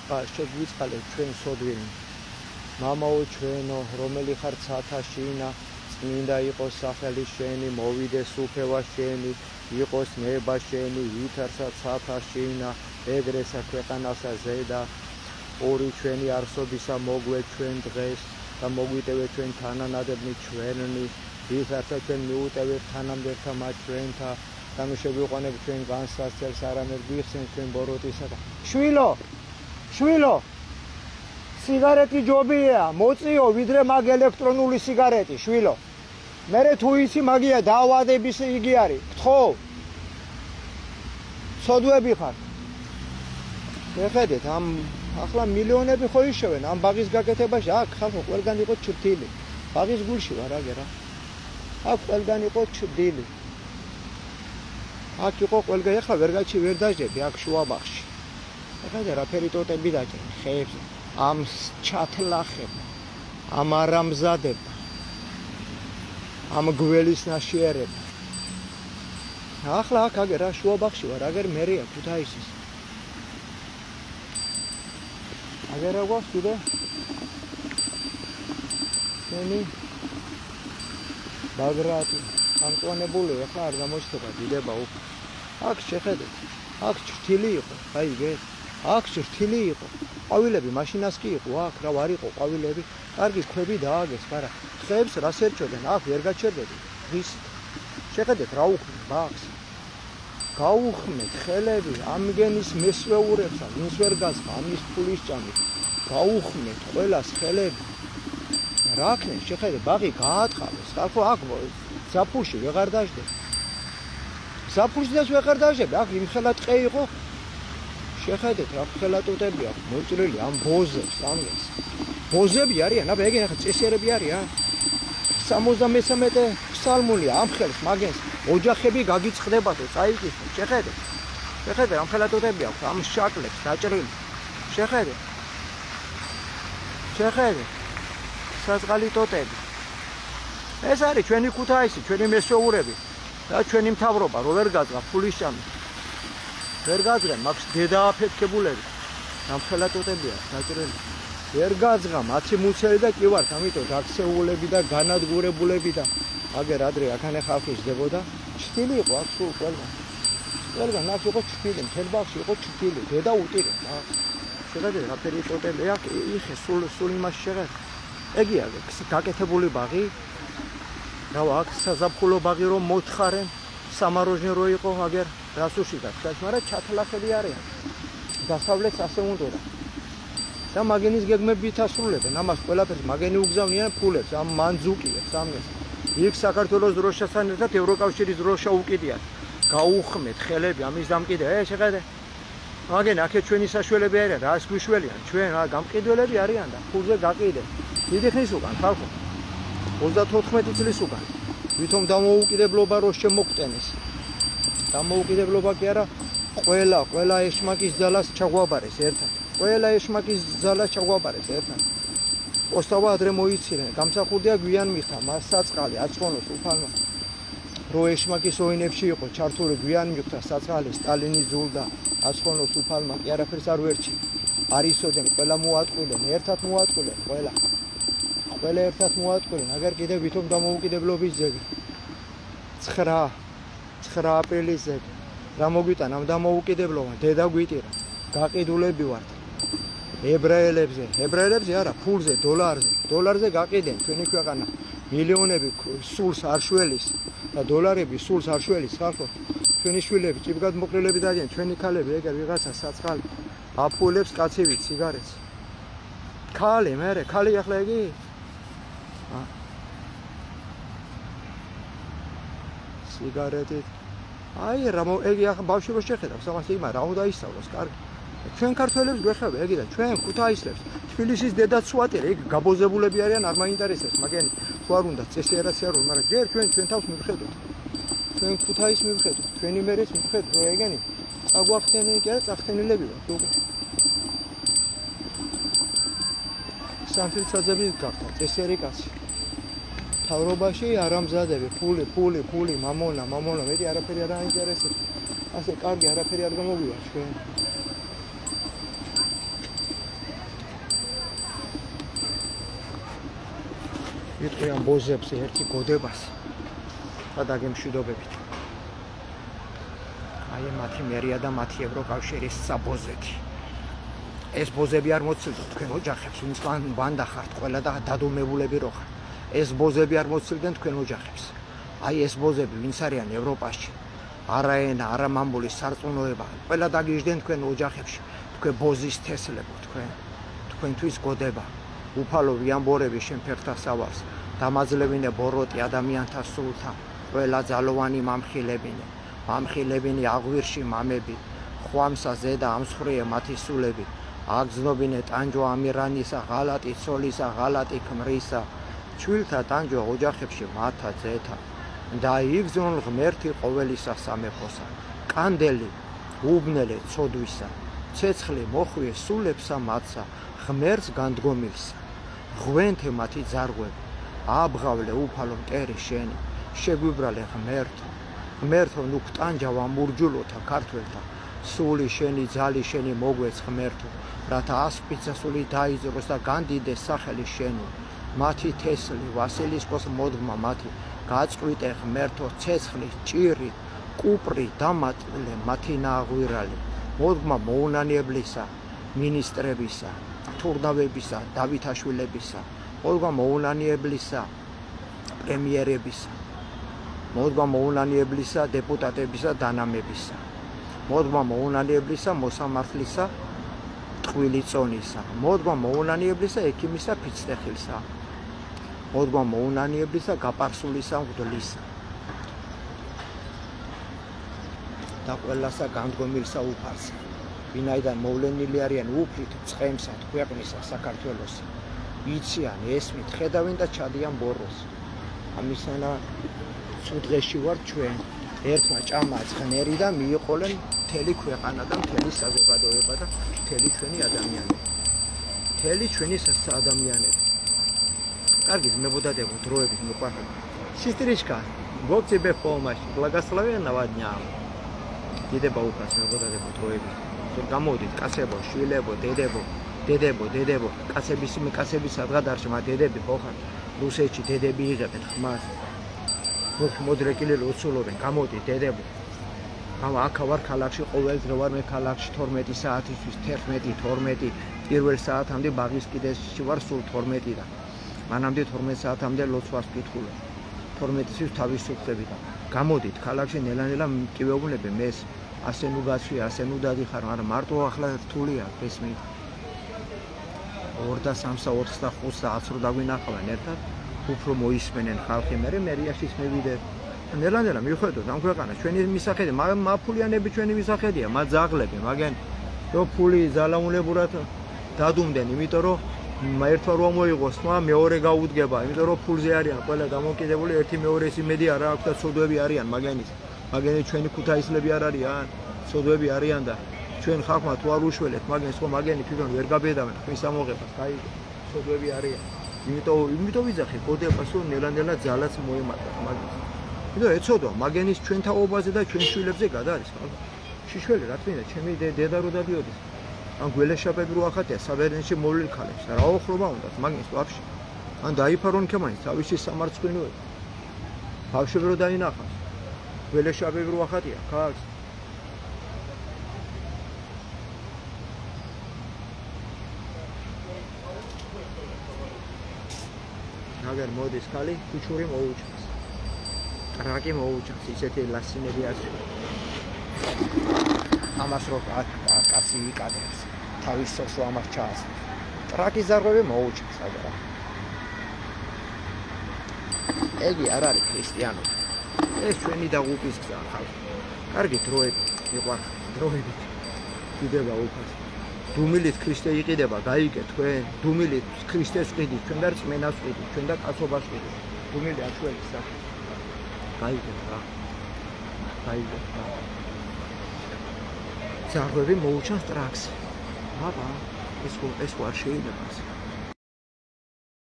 შეგვიწყალეთ ჩვენ სოდვინი. მამაო ჩვენო, რომელი ხარ ცათაშინა, წმინდა იყოს სახელი შენი, მოვიდეს უფევა შენი, იყოს ნება შენი, ვითარცა ცათაშინა, ეგრესა ქვეყანასა ზედა. ორი ჩვენი არსობისა მოგვე ჩვენ დღეს და მოგვიტევეთ ჩვენ თანანადები ჩვენი, ვითარცა ჩვენ მიუტევეთ თანამდებთა მათ ჩვენთა და ნუ შეგვიყვანებ ჩვენ განსასწრებს არამედ გიხსენ ჩვენ ბოროტისა და შვილო სიგარეტი ჯობია მოწიო ვიდრე მაგ ელექტრონული სიგარეტი შვილო მერე თუ იცი მაგია დაავადების იგი არის გთხოვ სოდვები ხარ შეხედეთ ამ ახლა მილიონები ხო იშოვენ ამ ბაღის გაკეთებაში აქ ხალხო ყველგან იყო ჩრდილი ბაღის გულში ვარ აგერა აქ ყველგან იყო ჩრდილი აქ იყო ყველგან ახლა ვერგაჩი ვერ დაждები აქ შუა ბაღში ეხლა რაფერი ტოტები დაჭერენ ხეებზე ამ ჩათლახებ ამ არამზადებ ამ გველის ნაშიერებ ახლა აქ აგერა შუა ბაღში ვარ აგერ მერია ქუთაისის აგერა გვაქვს კიდე შენი ბაგრატი ამწვანებული ახლა არ გამოჩნდება დიდება უკ აქ შეხედეთ აქ ჩრთილი იყო აიგეთ აქ ჩრთილი იყო ყვავილები მაშინას კი იყო აქ რა ვარ იყო ყვავილები კარგი ქვები დააგეს მაგრამ ხეებს რას ერჩოდნენ აქ ვერ გაჩერდები ღის შეხედეთ რა უხმით ბაღს გაუხმეთ ხელები ამგენის მესვეურებსა ვინც ვერ გასხა ამის ფულის ჭამით გაუხმეთ ყველას ხელები რა ქნეს შეხედეთ ბაღი გაათხალეს ხალხო აქ ზაფხულში ვეღარ დაждებ ზაფხულშიც ვეღარ დაждებ აქ იმხელა ტყე იყო შეხედეთ რა ხელატოტები აქვს მოწრილი ამ ბოზებს ამის ბოზები არიან აბა ეგ ახლა წესიერები არიან 73 ფსალმუნია ამ ხელს მაგენს ოჯახები გაგიწყდებათო წაიკის შეხედეთ ამ ხელატოტები აქვს ამ შაკლებს დაჭრილი შეხედეთ საწყალი ტოტები ეს არის ჩვენი ქუთაისი ჩვენი მესვეურები და ჩვენი მთავრობა რო ვერ გაძღა ფულის ჭამით ვერ გაძღენ მაქვს დედააფეთქებულები ამ ხელატოტებია დაჭრილი ვერ გაძღა მათი მუცელი და კი ვართ ამიტომ გაქცეულები და განადგურებულები და აგერ ადრე აქანე ხალხი ჟდებოდა ჩრთილი იყო აქ სულ ყველგან აქ იყო ჩრთილი მთელ ბაღში იყო ჩრთილი დედა უტირე შეხედეთ რაფერი ტოტები აქ იხე სულ იმაში შეხედეთ ეგია გაკეთებული ბაღი რავა აქ საზაფხულო ბაღი რომ მოთხარენ სამაროჟნე რო იყო აგერ რასუში გაქცეს მაგრამ ჩათლახები არიან დასავლეთს ასე უნდოდა და მაგენის გეგმებით ასრულებენ ამას ყველაფერს მაგენი უგზავნიან ფულებს ამ მანძუკიებს ამას იქ საქართველოს დროშასთან ერთად ევროკავშირის დროშა უკიდია გაუხმეთ ხელები ამის დამკიდე შეხედე მაგენ აქეთ ჩვენი საშუალები არიან რას გვიშველიან ჩვენ გამყიდველები არიან და ფულზე გაყიდე დიდი ხნის უკან ხალხო 34 წლის უკან ვითომ დამოუკიდებლობა რო შემოგტენეს დამოუკიდებლობა კი არა ყველა ეშმაკის ძალას ჩაგვაბარეს ერთად ყველა ეშმაკის ძალას ჩაგვაბარეს ერთად ოსტავა ადრე მოიცილენ გამსახურდია გვიან მიხა მას საწყალი აწყონოს უფალმა რო ეშმაკის ოინებში იყო ჩართული გვიან მიხა საწყალი სტალინი ზულდა აწყონოს უფალმა კი არაფერს არ ვერჩი არისოდენ ყველა მოატყვილენ ერთად მოატყვილენ ყველა ერთად მოატყვილენ აგერ კიდე ვითომ დამოუკიდებლობის ძეგლი 9 აპრილის ძეგლი რა მოგვიტან ამ დამოუკიდებლობა დედა გვიტირა გაყიდულები ვართ ებრაელებზე არა ფულზე დოლარზე გაყიდენ ჩვენი ქვეყანა მილიონები სულს არ შველის და დოლარები სულს არ შველის ხალხო ჩვენი შვილები ჭიბგად მოყრილები დადიან ჩვენი ქალები ეგერ ვიღაცა საწყალი აფულებს კაცივით სიგარეტს ქალი ახლა იგი სიგარეტით აი რა ეგი ახლა ბავშვი რო შეხედავს ამას იმა რა უნდა ისწავლოს კარგი ჩვენ ქართველებს გვეხება ეგი და ჩვენ ქუთაისლებს თბილისის დედაც სუატირე ეგ გაბოზებულები არიან არ მაინტერესებს მაგენი თუ არ უნდა წესიერაცია რო მაგრამ ჯერ ჩვენ თავს მივხედოთ ჩვენ ქუთაის მივხედოთ ჩვენი მერეს მივხედოთ რო ეგენი წაგვახტენენ კი არა წახტენილები ვართ უკვე სამთილცაძები გახდა წესიერი კაცი თავრობაში არამზადები ფული მამონა მეტი არაფერი არ აინტერესებს ასე კარგი არაფერი არ გამოგვია ჩვენ ვიტყვი ამ ბოზებს ერთი გოდებას და დაგემშვიდობებით. აი მათი მერია და მათი ევროკავშირის საბოზეთი. ეს ბოზები არ მოცილდეთ თქვენ ოჯახებს, ვინც ბანდა ხართ ყველა და დადუმებულები რო ხართ. ეს ბოზები არ მოცილდნენ თქვენ ოჯახებს. აი ეს ბოზები ვინც არიან ევროპაში, არა ენა, არა მამული სარწმუნოება, ყველა დაგიჟდნენ თქვენ ოჯახებში. თქვენ ბოზის თესლებო თქვენთვის გოდება. უფალო ვიამბორები შემფერთა სავალს, დამაძლებინე ბოროტი ადამიანთა სულთა, ყველა ძალოვანი მამხილებინე აღვირში მამები, ხვამსა ზედა ამსხრიე მათი სულები, აგზნობინე ტანჯვა ამირანისა, ღალატი ცოლისა, ღალატი ქმრისა, ჩვილთა ტანჯვა ოჯახებში მათა ძეთა, და იგზნონ ღმერთი ყოველისა სამეფოსა, კანდელი უბნელე ცოდვისა, ცეცხლი მოხვიე სულებსა მათსა, ღმერთს განდგომილსა, ღვენთე მათი ძარღვები, აბღავლე უფალო მტერი შენი, შეგვიბრალე ღმერთო ნუ გტანჯავა მურჯულოთა ქართველთა, სული შენი ძალი შენი მოგვეც ღმერთო, რათა ასპიცასული დაიძროს და განდიდეს სახელი შენი, მათი თესლი ვასილისკოს მოდგმა მათი, გაწყვიტე ღმერთო ცეცხლი ჭირი კუპრი დამატლე მათი ნაღვირალი, მოდგმა მოუნანიებლისა, მინისტრებისა, თურნავებისა, დავითაშვილებისა, მოდგმა მოუნანიებლისა, პრემიერებისა, მოდგმა მოუნანიებლისა, დეპუტატებისა, დანამებისა, მოდგმა მოუნანიებლისა, მოსამართლისა, ტყვილი წონისა, მოდგმა მოუნანიებლისა, ექიმისა, ფიცტეხილსა, მოდგმა მოუნანიებლისა, გაპარსულისა, მღვდლისა და ყველასა განდგომილსა უფალსა, ვინაიდან მოვლენილი არიან უფლით წყემსა, ქვეყნისა, საქართველოსა, იციან, ესმით, ხედავენ და ჩადიან ბოროს. ამისანა წუდღეში ვარ ჩვენ, ერთმა ჭამა ცხნერი და მიიყოლენ მთელი ქვეყანა და მთელი საზოგადოება და მთელი ჩვენი ადამიანები. მთელი ჩვენი ადამიანები. კარგი მებოდადებო დროებით მიყვარხარ. Сестричка, Бог тебе в помощь. Благословенного дня. დიდება უფას მებოდადებო დროებით. გამოდით კაცებო, შვილებო, დედებო, კაცები სადღადარშმა დედები ხო ხარ? რუსეთში დედები იღებენ ხმას. მოდრეკილი ლოცულობენ, გამოდით დედებო. აქა ვარ ქალაქში, ყოველდღე ვარ მე ქალაქში 12 საათისთვის, 11, 12, პირველ საათამდე ბაღის კიდეში ვარ სულ 12 და მანამდე 12 საათამდე ლოცვას ვკითხულობ. 12-ისთვის თავისუფლდები და გამოდით ქალაქში ნელა-ნელა მკივეუბნები მეს ასე ნუ გაცვია, ასე ნუ დადიხარ, მაგრამ მარტო ახლა რთულია ესმით. 2 და 3 და 4 და 5 და 10 რო დაგვინახავენ ერთად, უფრო მოისმენენ ხალხი, მე მერიაშიც მივიდე. ნელა-ნელა მივხვდეთ ამ ქვეყანას, ჩვენი მისახედი, მაფულიანები ჩვენი მისახედია, მაძაღლები, მაგენ რო ფული ძალაუნებურად დადუმდნენ, იმიტომ რომ ერთმა რო მოიღოს თმა, მეორე გაუდგება, იმიტომ რომ ფულზე არიან ყველა დამოკიდებული, ერთი მეორეს იმედი არ აქვს და ცოდვები არიან მაგენის. მაგენი ჩვენი ქუთაისლები არ არიან, ცოდვები არიან და ჩვენ ხალხმა თუ არ უშველეთ, მაგენს ხო მაგენი თვითონ ვერ გაბედავენ ხმის ამოღებას, გაიგე, ცოდვები არიან. იმიტომ ვიძახი გოდებას, რომ ნელა-ნელა ძალაც მოემატათ მაგის. იმიტომ ეცოდვა მაგენის ჩვენ თაობაზე და ჩვენ შვილებზე გადაარის ხალხი. შიშველი რა თქმა უნდა, ჩემი დედა რო დადიოდეს. ან გველეშაპები რო ახატია საბერნეთში მოვლილ ქალებს. რა ოხრობა უნდათ მაგის ვაფშე. ან დაიფარონ ქემაინს თავისი სამარცხვინოები. ბავშვები რო დაინახავს. გველეშაპები რო ახატია ქალს. აგერ მოდის ქალი, ქუჩური მოუჭას. ტრაკი მოუჭას, ისეთი ლასინები აქვს. ამას რო კაცი იკადებს. თავის სოფს ამას ჩაას. ტრაკის ზარღვები მოუჭას აგერა. ეგი არ არის ქრისტიანობა. ეს ჩვენი დაღუპვის გზა ხალხი. კარგი დროებით, მიყვარხარ, დროებით. დიდება უფალს. დუმილით ქრისტე იყიდება, გაიგეთ თქვენ. დუმილით ქრისტეს ვყიდით, ჩვენ და რწმენას ვყიდით, ჩვენ და კაცობას ვყიდით. დუმილი აჩვენის სახე. გაიგეთ რა. გაიგეთ რა. ზარღვები მოუჩანს ტრაქს. აბა, ეს არ შეიძლება.